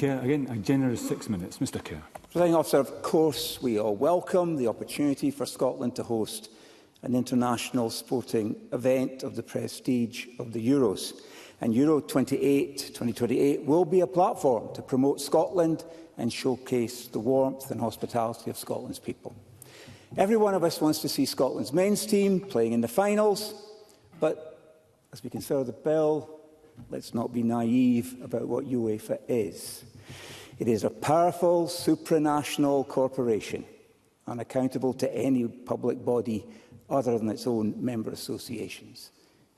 Kerr. Again, a generous 6 minutes. Mr Kerr. Presiding Officer, of course we all welcome the opportunity for Scotland to host an international sporting event of the prestige of the Euros. And Euro 2028 will be a platform to promote Scotland and showcase the warmth and hospitality of Scotland's people. Every one of us wants to see Scotland's men's team playing in the finals, but as we consider the bill, let's not be naive about what UEFA is. It is a powerful supranational corporation, unaccountable to any public body other than its own member associations.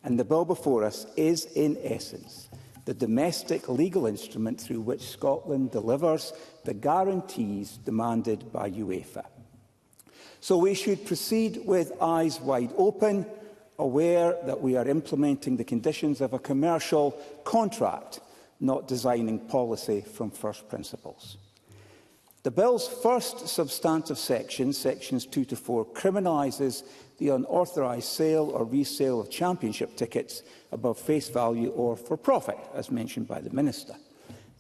And the bill before us is, in essence, the domestic legal instrument through which Scotland delivers the guarantees demanded by UEFA. So we should proceed with eyes wide open, aware that we are implementing the conditions of a commercial contract, not designing policy from first principles. The bill's first substantive section, sections 2 to 4, criminalises the unauthorised sale or resale of championship tickets above face value or for profit, as mentioned by the Minister.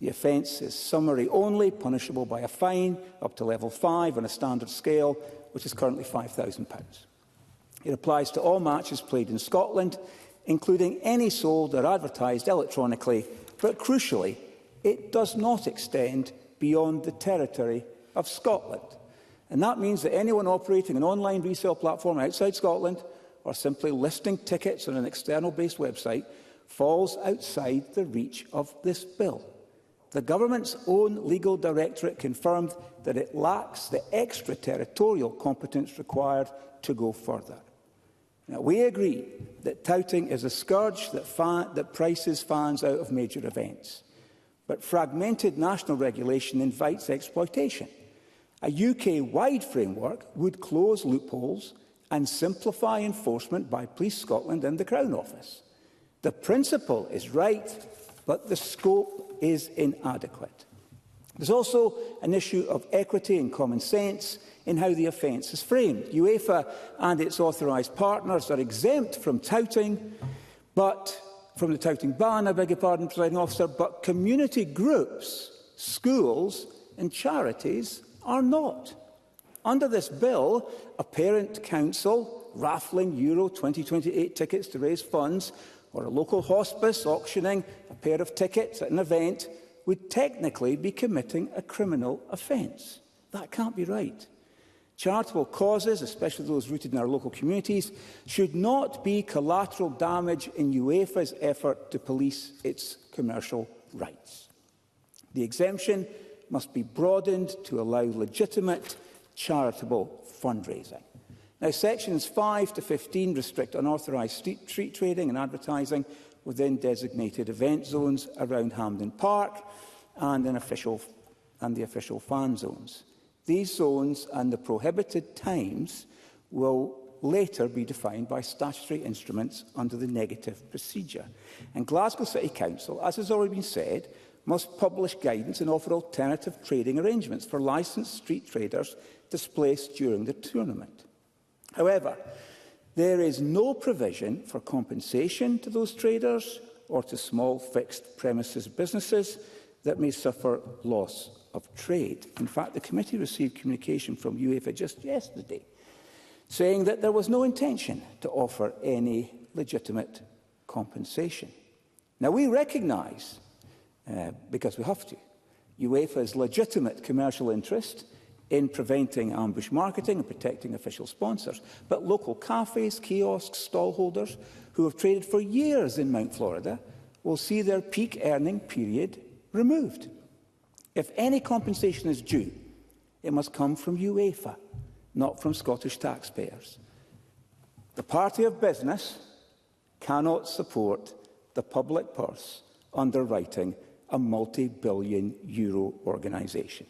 The offence is summary only, punishable by a fine up to level 5 on a standard scale, which is currently £5,000. It applies to all matches played in Scotland, including any sold or advertised electronically, but crucially, it does not extend beyond the territory of Scotland. And that means that anyone operating an online resale platform outside Scotland or simply listing tickets on an external-based website falls outside the reach of this bill. The Government's own legal directorate confirmed that it lacks the extraterritorial competence required to go further. Now, we agree that touting is a scourge that prices fans out of major events. But fragmented national regulation invites exploitation. A UK-wide framework would close loopholes and simplify enforcement by Police Scotland and the Crown Office. The principle is right, but the scope is inadequate. There's also an issue of equity and common sense in how the offence is framed. UEFA and its authorised partners are exempt from touting, from the touting ban, I beg your pardon, Presiding Officer, but community groups, schools and charities are not. Under this bill, a parent council raffling Euro 2028 tickets to raise funds, or a local hospice auctioning a pair of tickets at an event, would technically be committing a criminal offence. That can't be right. Charitable causes, especially those rooted in our local communities, should not be collateral damage in UEFA's effort to police its commercial rights. The exemption must be broadened to allow legitimate charitable fundraising. Now, sections 5 to 15 restrict unauthorised street trading and advertising within designated event zones around Hampden Park and the official fan zones. These zones and the prohibited times will later be defined by statutory instruments under the negative procedure. And Glasgow City Council, as has already been said, must publish guidance and offer alternative trading arrangements for licensed street traders displaced during the tournament. However, there is no provision for compensation to those traders or to small fixed premises businesses that may suffer loss of trade. In fact, the committee received communication from UEFA just yesterday saying that there was no intention to offer any legitimate compensation. Now, we recognise, because we have to, UEFA's legitimate commercial interest in preventing ambush marketing and protecting official sponsors. But local cafes, kiosks, stallholders who have traded for years in Mount Florida will see their peak earning period removed. If any compensation is due, it must come from UEFA, not from Scottish taxpayers. The party of business cannot support the public purse underwriting a multi-billion euro organisation.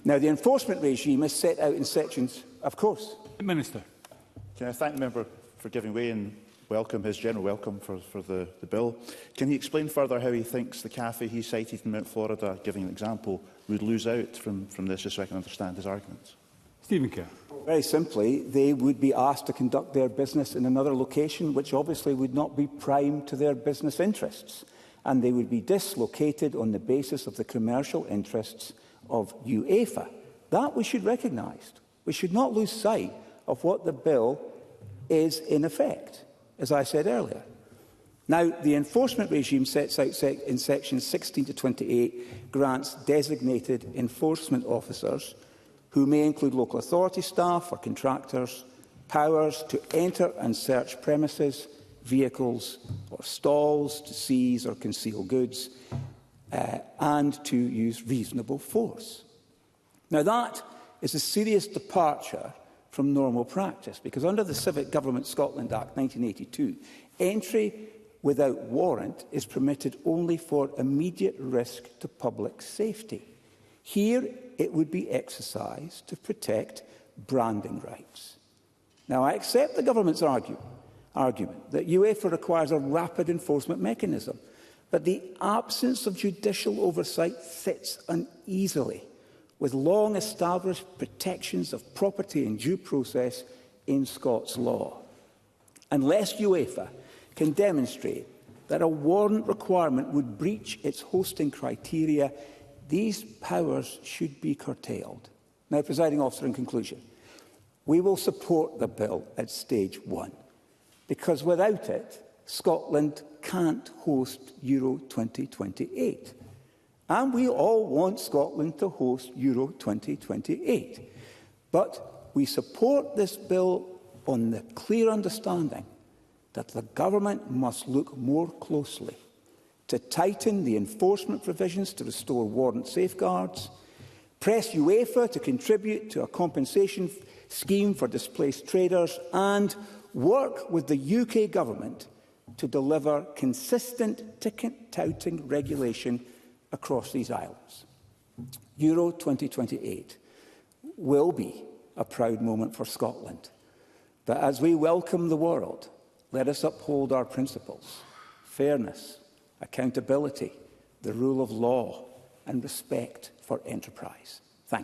Now, the enforcement regime is set out in sections, of course. Minister. Can I thank the member for giving way and welcome his general welcome for the bill? Can he explain further how he thinks the cafe he cited in Mount Florida, giving an example, would lose out from this, just so I can understand his arguments? Stephen Kerr. Very simply, they would be asked to conduct their business in another location, which obviously would not be prime to their business interests. and they would be dislocated on the basis of the commercial interests of UEFA. That we should recognise. We should not lose sight of what the bill is in effect, as I said earlier. Now, the enforcement regime sets out in sections 16 to 28 grants designated enforcement officers, who may include local authority staff or contractors, powers to enter and search premises, vehicles or stalls, to seize or conceal goods, and to use reasonable force. Now, that is a serious departure from normal practice, because under the Civic Government Scotland Act 1982, entry without warrant is permitted only for immediate risk to public safety. Here, it would be exercised to protect branding rights. Now, I accept the government's argument that UEFA requires a rapid enforcement mechanism, but the absence of judicial oversight sits uneasily with long-established protections of property and due process in Scots law. Unless UEFA can demonstrate that a warrant requirement would breach its hosting criteria, these powers should be curtailed. Now, Presiding Officer, in conclusion, we will support the bill at stage 1, because without it, Scotland can't host Euro 2028. And we all want Scotland to host Euro 2028. But we support this bill on the clear understanding that the government must look more closely to tighten the enforcement provisions to restore warrant safeguards, press UEFA to contribute to a compensation scheme for displaced traders, and work with the UK government to deliver consistent ticket touting regulation across these islands. Euro 2028 will be a proud moment for Scotland. But as we welcome the world, let us uphold our principles: fairness, accountability, the rule of law, and respect for enterprise.